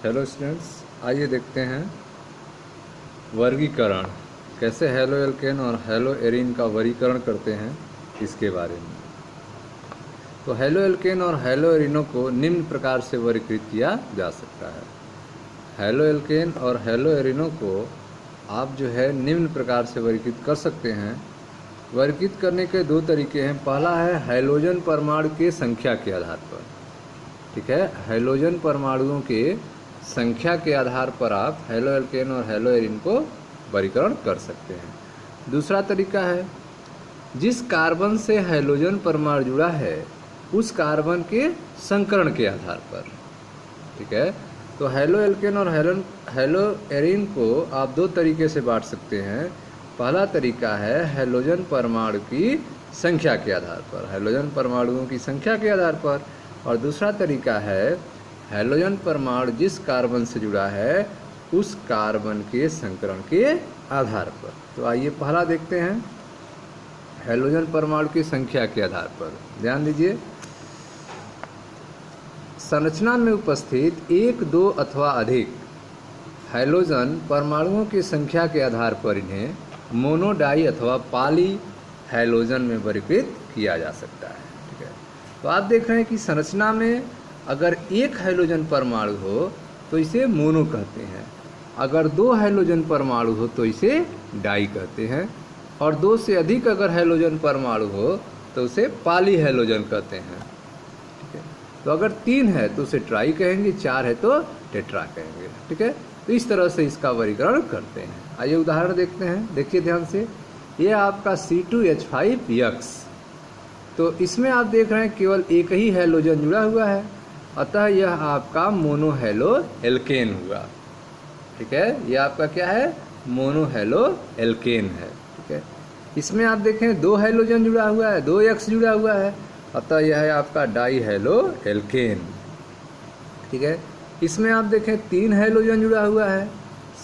Hello students, आइए देखते हैं वर्गीकरण कैसे हेलो एल्केन और हेलो एरीन का वर्गीकरण करते हैं इसके बारे में। तो हेलो एल्केन और हेलो एरीनों को निम्न प्रकार से वर्गीकृत किया जा सकता है। हेलो एल्केन और हेलो एरीनों को आप जो है निम्न प्रकार से वर्गीकृत कर सकते हैं। वर्गीकृत करने के दो तरीके हैं। पहला है हाइड्रोजन परमाणु के संख्या के आधार पर, ठीक है। हाइड्रोजन परमाणुओं के संख्या के आधार पर आप हेलो एल्केन और हेलो एरीन को वर्गीकरण कर सकते हैं। दूसरा तरीका है जिस कार्बन से हाइड्रोजन परमाणु जुड़ा है उस कार्बन के संकरण के आधार पर, ठीक है। तो हेलो एल्केन और हेलो एरीन को आप दो तरीके से बांट सकते हैं। पहला तरीका है हाइड्रोजन परमाणु की संख्या के आधार पर, हाइड्रोजन परमाणुओं की संख्या के आधार पर, और दूसरा तरीका है हाइड्रोजन परमाणु जिस कार्बन से जुड़ा है उस कार्बन के संकरण के आधार पर। तो आइए पहला देखते हैं हाइड्रोजन परमाणु की संख्या के आधार पर। ध्यान दीजिए, संरचना में उपस्थित एक, दो अथवा अधिक हाइड्रोजन परमाणुओं की संख्या के आधार पर इन्हें मोनो, डाई अथवा पॉली हाइड्रोजन में वर्गीकृत किया जा सकता है, ठीक है। तो आप देख रहे हैं कि संरचना में अगर एक हाइड्रोजन परमाणु हो तो इसे मोनो कहते हैं, अगर दो हाइड्रोजन परमाणु हो तो इसे डाई कहते हैं, और दो से अधिक अगर हाइड्रोजन परमाणु हो तो उसे पॉली हाइड्रोजन कहते हैं, ठीक है। तो अगर तीन है तो उसे ट्राई कहेंगे, चार है तो टेट्रा कहेंगे, ठीक है। तो इस तरह से इसका वर्गीकरण करते हैं। आइए उदाहरण देखते हैं, देखिए ध्यान से। ये आपका C2H5X, तो इसमें आप देख रहे हैं केवल एक ही हाइड्रोजन जुड़ा हुआ है, अतः यह आपका मोनो हेलो एल्केन हुआ, ठीक है। यह आपका क्या है, मोनो हेलो एल्केन है, ठीक है। इसमें आप देखें दो हाइड्रोजन जुड़ा हुआ है, दो X जुड़ा हुआ है, अतः यह है आपका डाई हेलो एल्केन, ठीक है। इसमें आप देखें तीन हाइड्रोजन जुड़ा हुआ है,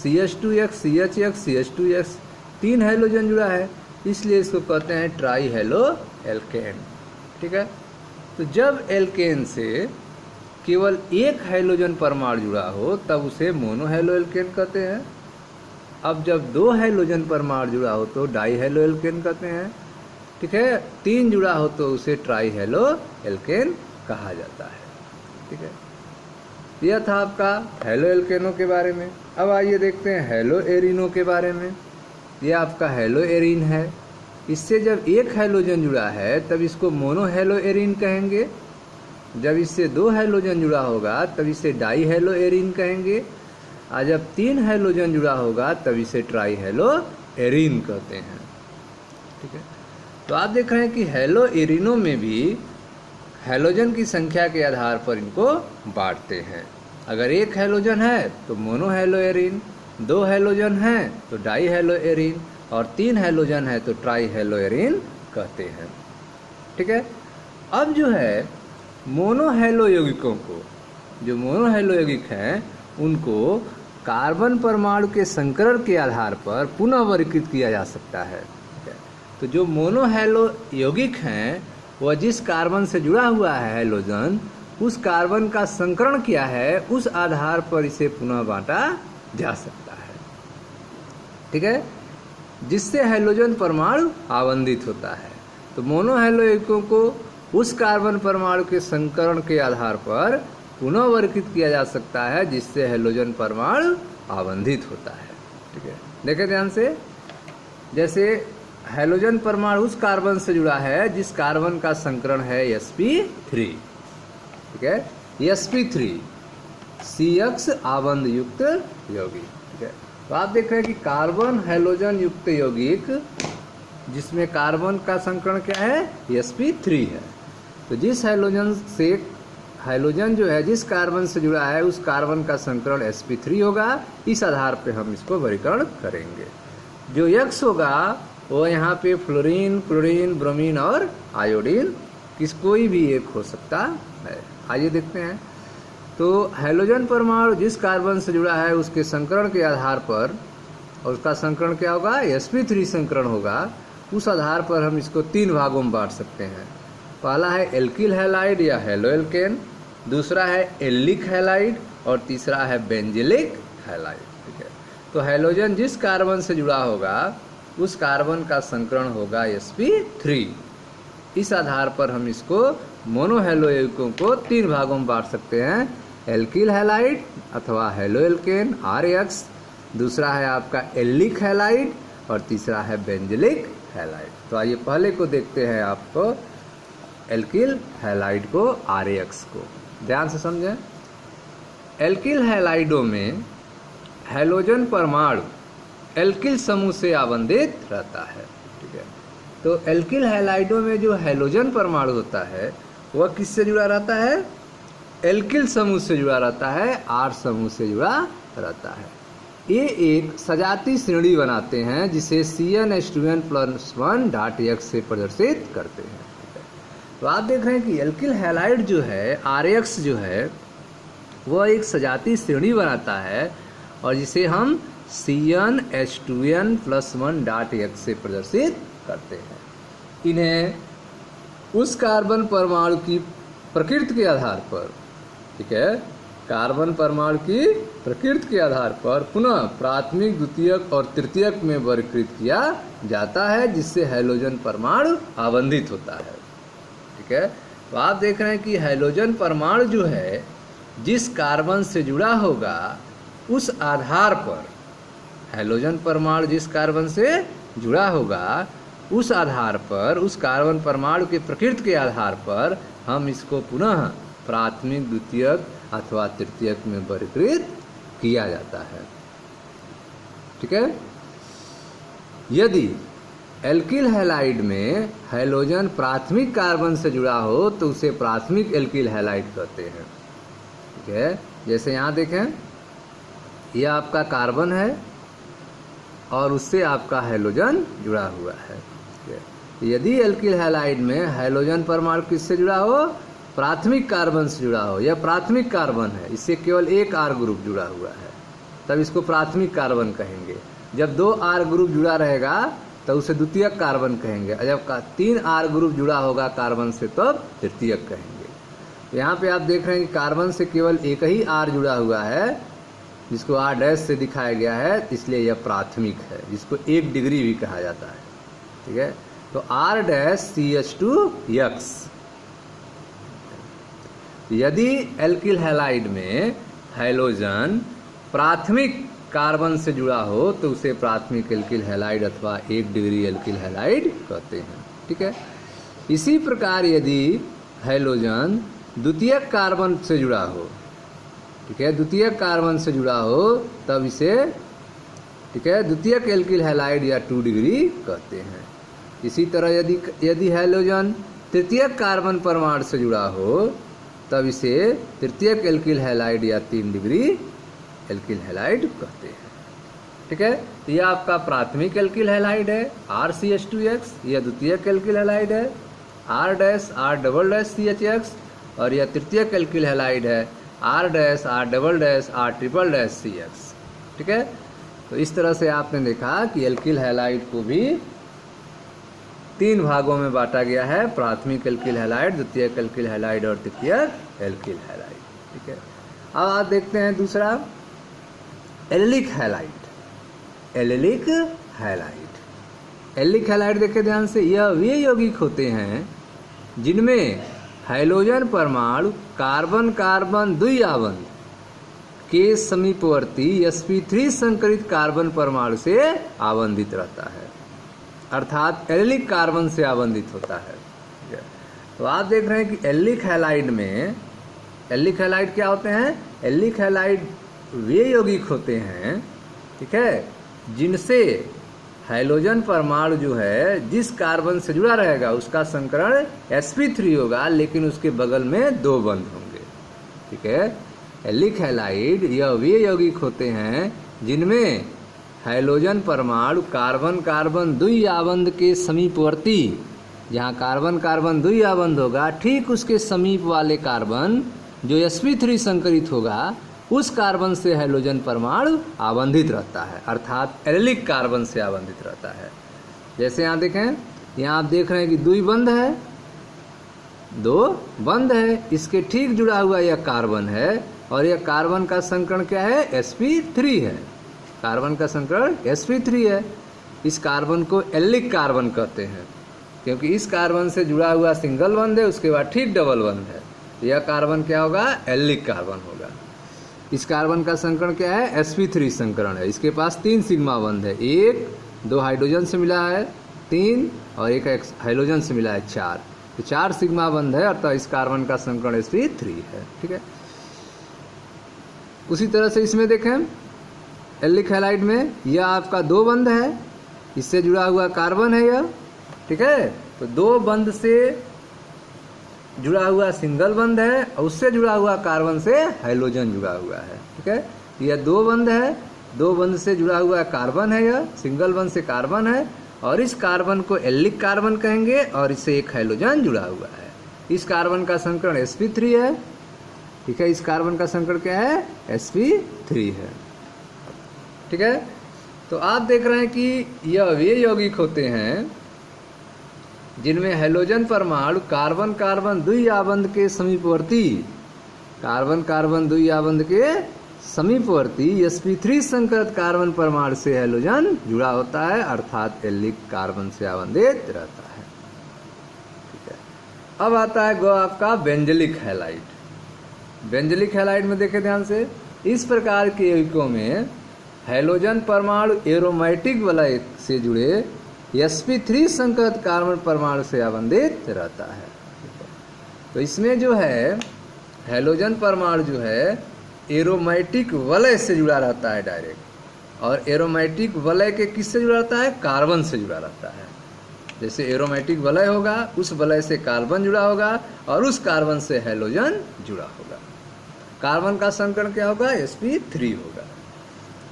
CH2X, CHX, CH2X, तीन हाइड्रोजन जुड़ा है, इसलिए इसको कहते हैं ट्राई हेलो एल्केन, ठीक है। तो जब एल्केन से केवल एक हाइड्रोजन परमाणु जुड़ा हो तब उसे मोनो हेलो एल्केन कहते हैं। अब जब दो हाइड्रोजन परमाणु जुड़ा हो तो डाई हेलो एल्केन कहते हैं, ठीक है। तीन जुड़ा हो तो उसे ट्राई हेलो एल्केन कहा जाता है, ठीक है। यह था आपका हेलो एल्केनों के बारे में। अब आइए देखते हैं हेलो एरीनों के बारे में। यह आपका हेलो एरीन है। इससे जब एक हाइड्रोजन जुड़ा है तब इसको मोनो हेलो एरीन कहेंगे, जब इससे दो हाइड्रोजन जुड़ा होगा तब इसे डाई हेलो एरीन कहेंगे, और जब तीन हाइड्रोजन जुड़ा होगा तब इसे ट्राई हेलो एरीन कहते हैं, ठीक है। तो आप देख रहे हैं कि हेलो एरीनों में भी हाइड्रोजन की संख्या के आधार पर इनको बांटते हैं। अगर एक हाइड्रोजन है तो मोनो हेलो एरीन, दो हाइड्रोजन है तो डाई हेलो एरीन, और तीन हाइड्रोजन है तो ट्राई हेलो एरीन कहते हैं, ठीक है। अब जो है मोनो हेलो यौगिकों को, जो मोनो हेलो यौगिक हैं उनको कार्बन परमाणु के संकरण के आधार पर पुनः वर्गीकृत किया जा सकता है, ठीक है। तो जो मोनो हेलो यौगिक हैं वह जिस कार्बन से जुड़ा हुआ है हाइड्रोजन, उस कार्बन का संकरण किया है, उस आधार पर इसे पुनः बांटा जा सकता है, ठीक है, जिससे हाइड्रोजन परमाणु आवंधित होता है। तो मोनो हेलो यौगिकों को उस कार्बन परमाणु के संकरण के आधार पर पुनः वर्गीकृत किया जा सकता है जिससे हाइड्रोजन परमाणु आवंधित होता है, ठीक है। देखें ध्यान से, जैसे हाइड्रोजन परमाणु उस कार्बन से जुड़ा है जिस कार्बन का संकरण है sp3, ठीक है, sp3 CX आबंध युक्त यौगिक, ठीक है। तो आप देख रहे हैं कि कार्बन हाइड्रोजन युक्त यौगिक जिसमें कार्बन का संकरण क्या है, sp3 है। तो जिस हाइड्रोजन से, हाइड्रोजन जो है जिस कार्बन से जुड़ा है उस कार्बन का संकरण sp3 होगा, इस आधार पे हम इसको वर्गीकरण करेंगे। जो X होगा वो यहाँ पे फ्लोरीन, क्लोरीन, ब्रोमीन और आयोडीन कोई भी एक हो सकता है। आइए देखते हैं। तो हाइड्रोजन परमाणु जिस कार्बन से जुड़ा है उसके संकरण के आधार पर, और उसका संकरण क्या होगा, sp3 संकरण होगा, उस आधार पर हम इसको तीन भागों में बांट सकते हैं। पहला है एल्किल हैलाइड या हेलो एल्केन, दूसरा है एल्लिक हैलाइड और तीसरा है बेंजिलिक हैलाइड। ठीक है, तो हैलोजन जिस कार्बन से जुड़ा होगा उस कार्बन का संकरण होगा sp3। इस आधार पर हम इसको मोनोहैलो यौगिकों को 3 भागों में बांट सकते हैं, एल्किल हैलाइड अथवा हैलो एल्केन RX, दूसरा है आपका एल्लिक हैलाइड और तीसरा है बेंजिलिक हैलाइड। तो आइए पहले को देखते हैं, आपको एल्किल हैलाइड को RX को ध्यान से समझें। एल्किल हैलाइडों में हैलोजन परमाणु एल्किल समूह से आबंधित रहता है। ठीक है, तो एल्किल हैलाइडों में जो हैलोजन परमाणु होता है वह किससे जुड़ा रहता है? एल्किल समूह से जुड़ा रहता है, R समूह से जुड़ा रहता है। ये एक सजाती श्रेणी बनाते हैं जिसे CnH2n+1 से प्रदर्शित करते हैं। तो आप देख रहे हैं कि एल्किल हैलाइड जो है RX जो है वह एक सजाती श्रेणी बनाता है और जिसे हम CnH2n+1 से प्रदर्शित करते हैं। इन्हें उस कार्बन परमाणु की प्रकृति के आधार पर, ठीक है, कार्बन परमाणु की प्रकृति के आधार पर पुनः प्राथमिक, द्वितीयक और तृतीयक में वर्गीकृत किया जाता है, जिससे हैलोजन परमाणु आबंधित होता है। ठीक है, तो आप देख रहे हैं कि हैलोजन परमाणु जो है जिस कार्बन से जुड़ा होगा उस आधार पर, हैलोजन परमाणु जिस कार्बन से जुड़ा होगा उस आधार पर, उस कार्बन परमाणु के प्रकृति के आधार पर हम इसको पुनः प्राथमिक, द्वितीयक अथवा तृतीयक में वर्गीकृत किया जाता है। ठीक है, यदि एल्किल हैलाइड में हैलोजन प्राथमिक कार्बन से जुड़ा हो तो उसे प्राथमिक एल्किल हैलाइड कहते हैं। ठीक है, जैसे यहाँ देखें, यह आपका कार्बन है और उससे आपका हैलोजन जुड़ा हुआ है। यदि एल्किल हैलाइड में हैलोजन परमाणु किससे जुड़ा हो? प्राथमिक कार्बन से जुड़ा हो। यह प्राथमिक कार्बन है, इससे केवल एक R ग्रुप जुड़ा हुआ है, तब इसको प्राथमिक कार्बन कहेंगे। जब 2 R ग्रुप जुड़ा रहेगा तो उसे द्वितीयक कार्बन कहेंगे, और जब 3 R ग्रुप जुड़ा होगा कार्बन से तब तृतीयक कहेंगे। यहाँ पे आप देख रहे हैं कि कार्बन से केवल एक ही R जुड़ा हुआ है, जिसको R' से दिखाया गया है, इसलिए यह प्राथमिक है, जिसको 1 डिग्री भी कहा जाता है। ठीक है, तो R'CH2X। यदि एल्किल हैलाइड में हैलोजन प्राथमिक कार्बन से जुड़ा हो तो उसे प्राथमिक एल्किल हैलाइड अथवा 1 डिग्री एल्किल हैलाइड कहते हैं। ठीक है, इसी प्रकार यदि हैलोजन द्वितीयक कार्बन से जुड़ा हो, ठीक है, द्वितीयक कार्बन से जुड़ा हो तब इसे, ठीक है, द्वितीयक एल्किल हैलाइड या 2 डिग्री कहते हैं। इसी तरह यदि हैलोजन तृतीयक कार्बन परमाणु से जुड़ा हो तब इसे तृतीयक एल्किल हैलाइड या 3 डिग्री एल्किल हैलाइड कहते हैं। ठीक है, तो यह आपका प्राथमिक एल्किल हैलाइड है RCH2X, यह द्वितीयक एल्किल हैलाइड है R',R',CHX, और यह तृतीयक एल्किल हैलाइड है R',R',R',CX। ठीक है, तो इस तरह से आपने देखा कि एल्किल हैलाइड को भी 3 भागों में बांटा गया है, प्राथमिक एल्किल हैलाइड, द्वितीयक एल्किल हैलाइड और तृतीयक एल्किल हैलाइड। ठीक है, अब आप देखते हैं दूसरा एल्लिक हैलाइड। एल्लिक हैलाइड, एल्लिक हैलाइड देखें ध्यान से, यह वे यौगिक होते हैं जिनमें हैलोजन परमाणु कार्बन कार्बन द्विआबंध के समीपवर्ती sp3 संकरित कार्बन परमाणु से आबंधित रहता है, अर्थात एल्लिक कार्बन से आबंधित होता है। तो आप देख रहे हैं कि एल्लिक हैलाइड में, एल्लिक हैलाइड क्या होते हैं? एल्लिक हैलाइड वे यौगिक होते हैं, ठीक है, जिनसे हैलोजन परमाणु जो है जिस कार्बन से जुड़ा रहेगा उसका संकरण sp3 होगा, लेकिन उसके बगल में 2 बंध होंगे। ठीक है, एल्लिक हैलाइड यह वे यौगिक होते हैं जिनमें हैलोजन परमाणु कार्बन कार्बन द्विआबंध के समीपवर्ती, जहाँ कार्बन कार्बन द्विआबंध होगा ठीक उसके समीप वाले कार्बन जो sp3 संकरित होगा उस कार्बन से हैलोजन परमाणु आबंधित रहता है, अर्थात एल्लिक कार्बन से आबंधित रहता है। जैसे यहाँ देखें, यहाँ आप देख रहे हैं कि द्विबंध है, 2 बंद है। इसके ठीक जुड़ा हुआ यह कार्बन है और यह कार्बन का संकरण क्या है, sp3 है। कार्बन का संकरण sp3 है। इस कार्बन को एलिक कार्बन कहते हैं क्योंकि इस कार्बन से जुड़ा हुआ सिंगल बंद है, उसके बाद ठीक डबल बंद है। यह कार्बन क्या होगा, एलिक कार्बन होगा। इस कार्बन का संकरण क्या है, sp3 संकरण है। इसके पास 3 सिग्मा बंद है, 1 2 हाइड्रोजन से मिला है 3 और एक हाइड्रोजन से मिला है 4, तो 4 सिग्मा बंद है अर्थात इस कार्बन का संकरण sp3 है। ठीक है। उसी तरह से इसमें देखें एल्डिक हैलाइड में यह आपका 2 बंद है, इससे जुड़ा हुआ कार्बन है यह। ठीक है, तो 2 बंद से जुड़ा हुआ सिंगल बंद है और उससे जुड़ा हुआ कार्बन से हाइड्रोजन जुड़ा हुआ है। ठीक है, यह 2 बंद है, 2 बंद से जुड़ा हुआ कार्बन है, यह सिंगल बंद से कार्बन है और इस कार्बन को एल्डिक कार्बन कहेंगे और इससे एक हाइड्रोजन जुड़ा हुआ है। इस कार्बन का संकरण sp3 है। ठीक है, इस कार्बन का संकरण क्या है, sp3 है। ठीक है, तो आप देख रहे हैं कि यह वे यौगिक होते हैं जिनमें हैलोजन परमाणु कार्बन कार्बन द्विआबंध के समीपवर्ती, कार्बन कार्बन द्विआबंध के समीपवर्ती sp3 संकरित कार्बन परमाणु से हैलोजन जुड़ा होता है अर्थात एल्डिक कार्बन से आबंधित रहता है। ठीक है, अब आता है गो आपका बेंजलिक हैलाइड। बेंजलिक हैलाइड में देखें ध्यान से, इस प्रकार के यौगिकों में हैलोजन परमाणु एरोमेटिक वलय से जुड़े sp3 संकरित कार्बन परमाणु से आबंधित रहता है। तो इसमें जो है हैलोजन परमाणु जो है एरोमेटिक वलय से जुड़ा रहता है डायरेक्ट, और एरोमेटिक वलय के किससे जुड़ा रहता है, कार्बन से जुड़ा रहता है। जैसे एरोमेटिक वलय होगा उस वलय से कार्बन जुड़ा होगा और उस कार्बन से हैलोजन जुड़ा होगा। कार्बन का संकरण क्या होगा, sp3 होगा।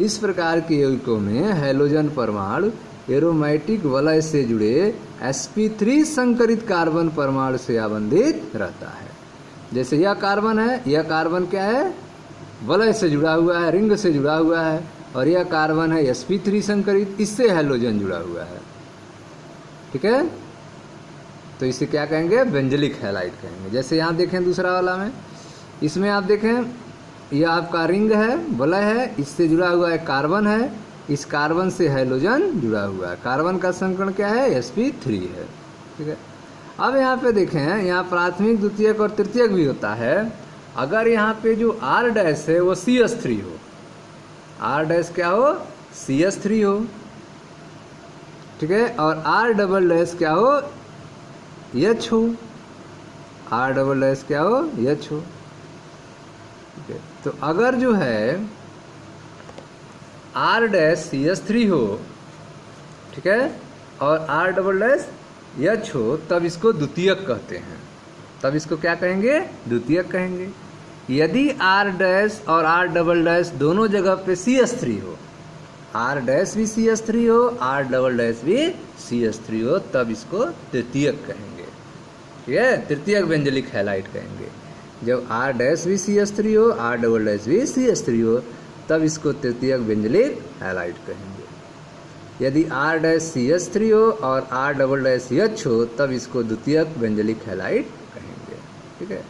इस प्रकार के यौगिकों में हैलोजन परमाणु एरोमेटिक वलय से जुड़े sp3 संकरित कार्बन परमाणु से आबंधित रहता है। जैसे यह कार्बन है, यह कार्बन क्या है, वलय से जुड़ा हुआ है, रिंग से जुड़ा हुआ है, और यह कार्बन है sp3 संकरित, इससे हैलोजन जुड़ा हुआ है। ठीक है, तो इसे क्या कहेंगे, बेंजलिक हैलाइड कहेंगे। जैसे यहाँ देखें दूसरा वाला में, इसमें आप देखें यह आपका रिंग है, वलय है, इससे जुड़ा हुआ है कार्बन है, इस कार्बन से हैलोजन जुड़ा हुआ है। कार्बन का संकरण क्या है, sp3 है। ठीक है, अब यहाँ पे देखें, यहाँ प्राथमिक द्वितीयक और तृतीयक भी होता है। अगर यहाँ पे जो R डैश है वो CS3 हो, R डैश क्या हो, CS3 हो। ठीक है, और R डबल डैश क्या हो, H हो, R डबल डैश क्या हो, H हो। ठीक है, तो अगर जो है R डैश CS3 हो, ठीक है, और R डबल डैश H हो, तब इसको द्वितीयक कहते हैं। तब इसको क्या कहेंगे, द्वितीयक कहेंगे। यदि R डैश और R डबल डैश दोनों जगह पे CS3 हो, R डैश भी CS3 हो, R डबल डैश भी CS3 हो, तब इसको तृतीयक कहेंगे। ठीक है, तृतीयक बेंजलिक हैलाइड कहेंगे। जब R डैश भी CS3 हो, R डबल डैश भी CS3 हो, तब इसको तृतीयक बेंजलिक हैलाइड कहेंगे। यदि R डैश CS3 हो और R डबल डैश H हो, तब इसको द्वितीयक बेंजलिक हैलाइड कहेंगे। ठीक है,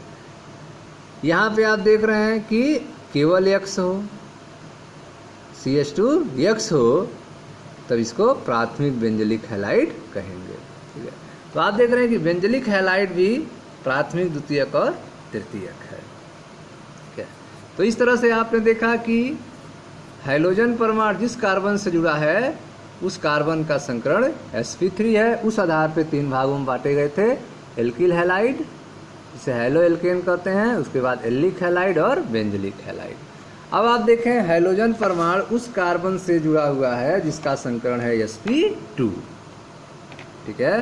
यहाँ पे आप देख रहे हैं कि केवल X हो, CH2X हो, तब इसको प्राथमिक बेंजलिक हैलाइड कहेंगे। ठीक है, तो आप देख रहे हैं कि बेंजलिक हैलाइड भी प्राथमिक द्वितीयक और तृतीयक है। ठीक है, तो इस तरह से आपने देखा कि हैलोजन परमाणु जिस कार्बन से जुड़ा है उस कार्बन का संकरण sp3 है। उस आधार पे 3 भागों में बांटे गए थे, एल्किल हैलाइड, इसे हैलो एल्केन कहते हैं, उसके बाद एल्डिक हैलाइड और बेंजलिक हैलाइड। अब आप देखें हैलोजन परमाणु उस कार्बन से जुड़ा हुआ है जिसका संकरण है sp2। ठीक है,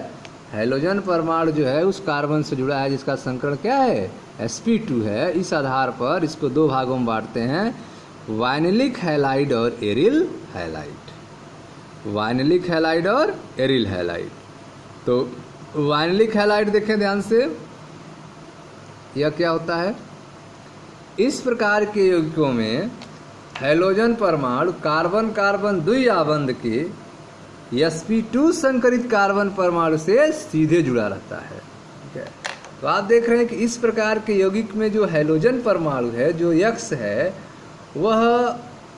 हैलोजन परमाणु जो है उस कार्बन से जुड़ा है जिसका संकरण क्या है, sp2 है। इस आधार पर इसको 2 भागों में बांटते हैं, वाइनिलिक हैलाइड और एरिल हैलाइड। वाइनिलिक हैलाइड और एरिल हैलाइड। तो वाइनिलिक हैलाइड देखें ध्यान से, यह क्या होता है, इस प्रकार के यौगिकों में हैलोजन परमाणु कार्बन कार्बन द्विआबंध के sp2 संकरित कार्बन परमाणु से सीधे जुड़ा रहता है। ठीक है, तो आप देख रहे हैं कि इस प्रकार के यौगिक में जो हैलोजन परमाणु है, जो X है, वह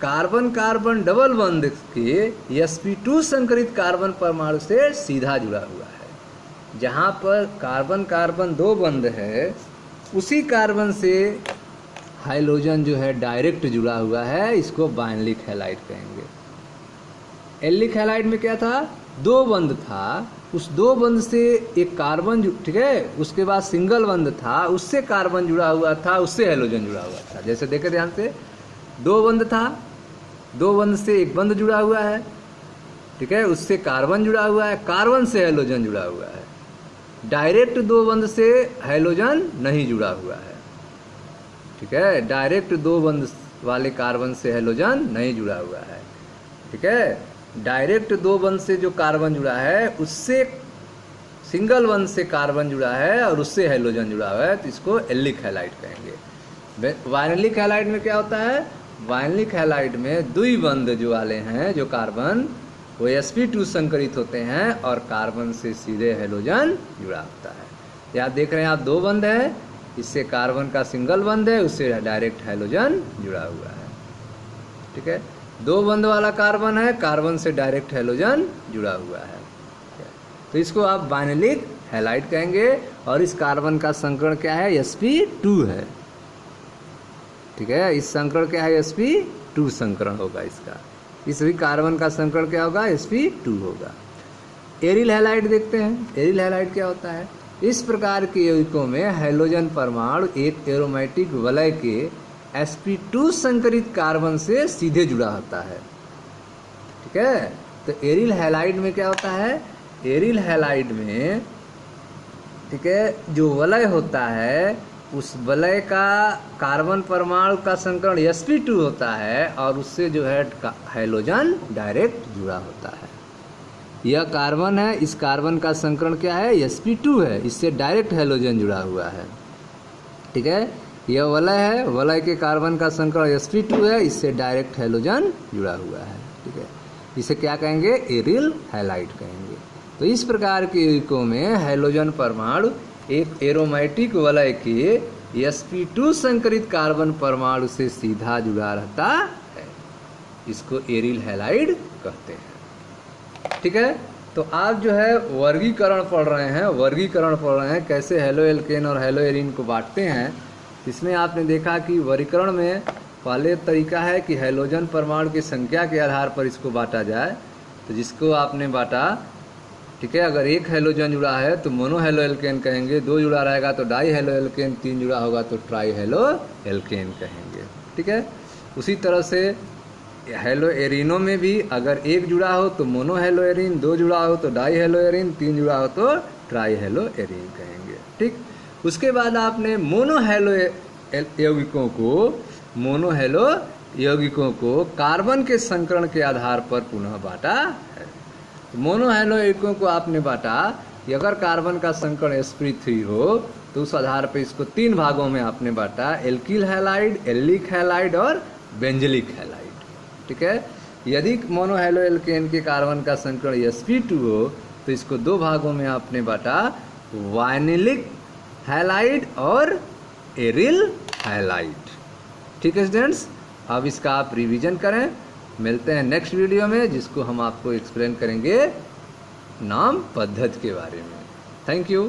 कार्बन कार्बन डबल बॉन्ड के sp2 संकरित कार्बन परमाणु से सीधा जुड़ा हुआ है। जहाँ पर कार्बन कार्बन दो बंध है, उसी कार्बन से हाइड्रोजन जो है डायरेक्ट जुड़ा हुआ है, इसको बाइनलिक हैलाइड कहेंगे। एल्लिक हैलाइड में क्या था, दो बंध था, उस दो बंध से एक कार्बन, ठीक है, उसके बाद सिंगल बंध था, उससे कार्बन जुड़ा हुआ था, उससे हैलोजन जुड़ा हुआ था। जैसे देखे ध्यान से, दो बंध था, दो बंध से एक बंध जुड़ा हुआ है, ठीक है, उससे कार्बन जुड़ा हुआ है, कार्बन से हैलोजन जुड़ा हुआ है। डायरेक्ट दो बंध से हैलोजन नहीं जुड़ा हुआ है, ठीक है, डायरेक्ट दो बंध वाले कार्बन से हैलोजन नहीं जुड़ा हुआ है, ठीक है। डायरेक्ट दो बंध से जो कार्बन जुड़ा है, उससे सिंगल बंध से कार्बन जुड़ा है और उससे हैलोजन जुड़ा हुआ है, तो इसको एल्लिक हैलाइड कहेंगे। वाइनलिक हैलाइड में क्या होता है, वाइनलिक हैलाइड में द्विबंध जो वाले हैं, जो कार्बन, वो sp2 संकरित होते हैं और कार्बन से सीधे हैलोजन जुड़ा होता है। यहाँ देख रहे हैं आप, दो बंध है, इससे कार्बन का सिंगल बंध है, उससे डायरेक्ट हैलोजन जुड़ा हुआ है, ठीक है। दो बंध वाला कार्बन है, कार्बन से डायरेक्ट हैलोजन जुड़ा हुआ है, तो इसको आप बाइनलिक हैलाइड कहेंगे। और इस कार्बन का संकरण क्या है, sp2 है, ठीक है। इस संकरण क्या है, sp2 संकरण होगा इसका। इस भी कार्बन का संकरण क्या होगा, sp2 होगा। एरिल हैलाइड देखते हैं। एरिल हैलाइड क्या होता है, इस प्रकार के यौगिकों में हैलोजन परमाणु एक एरोमेटिक वलय के sp2 संकरित कार्बन से सीधे जुड़ा होता है, ठीक है। तो एरिल हैलाइड में क्या होता है, एरिल हैलाइड में, ठीक है, जो वलय होता है, उस वलय का कार्बन परमाणु का संकरण sp2 होता है और उससे जो है हैलोजन डायरेक्ट जुड़ा होता है। यह कार्बन है, इस कार्बन का संकरण क्या है, sp2 है, इससे डायरेक्ट हैलोजन जुड़ा हुआ है, ठीक है। यह वलय है, वलय के कार्बन का संकरण sp2 है, इससे डायरेक्ट हैलोजन जुड़ा हुआ है, ठीक है। इसे क्या कहेंगे, एरिल हैलाइड कहेंगे। तो इस प्रकार के यौगिकों में हैलोजन परमाणु एक एरोमेटिक वलय के sp2 संकरित कार्बन परमाणु से सीधा जुड़ा रहता है, इसको एरिल हैलाइड कहते हैं, ठीक है। तो आप जो है वर्गीकरण पढ़ रहे हैं, वर्गीकरण पढ़ रहे हैं कैसे हेलो एल्केन और हेलो एरिन को बांटते हैं। इसमें आपने देखा कि वर्गीकरण में पहले तरीका है कि हैलोजन परमाणु की संख्या के आधार पर इसको बांटा जाए। तो जिसको आपने बांटा, ठीक है, अगर एक हैलोजन जुड़ा है तो मोनो हेलो एल्केन कहेंगे, दो जुड़ा रहेगा तो डाई हेलो एल्केन, तीन जुड़ा होगा तो ट्राई हेलो एल्केन कहेंगे, ठीक है। उसी तरह से हेलो एरिनो में भी अगर एक जुड़ा हो तो मोनो हेलो एरिन, दो जुड़ा हो तो डाई हेलो एरिन, तीन जुड़ा हो तो ट्राई हेलो एरिन कहेंगे, ठीक। उसके बाद आपने मोनो हेलो यौगिकों को कार्बन के संकरण के आधार पर पुनः बांटा है। मोनो हेलो यौगिकों को आपने बांटा कि अगर कार्बन का संकरण sp3 हो तो उस आधार पर इसको तीन भागों में आपने बांटा, एल्किल हैलाइड, एल्लिक हैलाइड और बेंजलिक हैलाइड, ठीक है। यदि मोनो हेलो एल्केन के कार्बन का संकरण sp2 हो तो इसको दो भागों में आपने बांटा, वाइनिलिक हैलाइड और एरिल हैलाइड, ठीक है स्टूडेंट्स। अब इसका आप रिवीजन करें। मिलते हैं नेक्स्ट वीडियो में, जिसको हम आपको एक्सप्लेन करेंगे नाम पद्धति के बारे में। Thank you.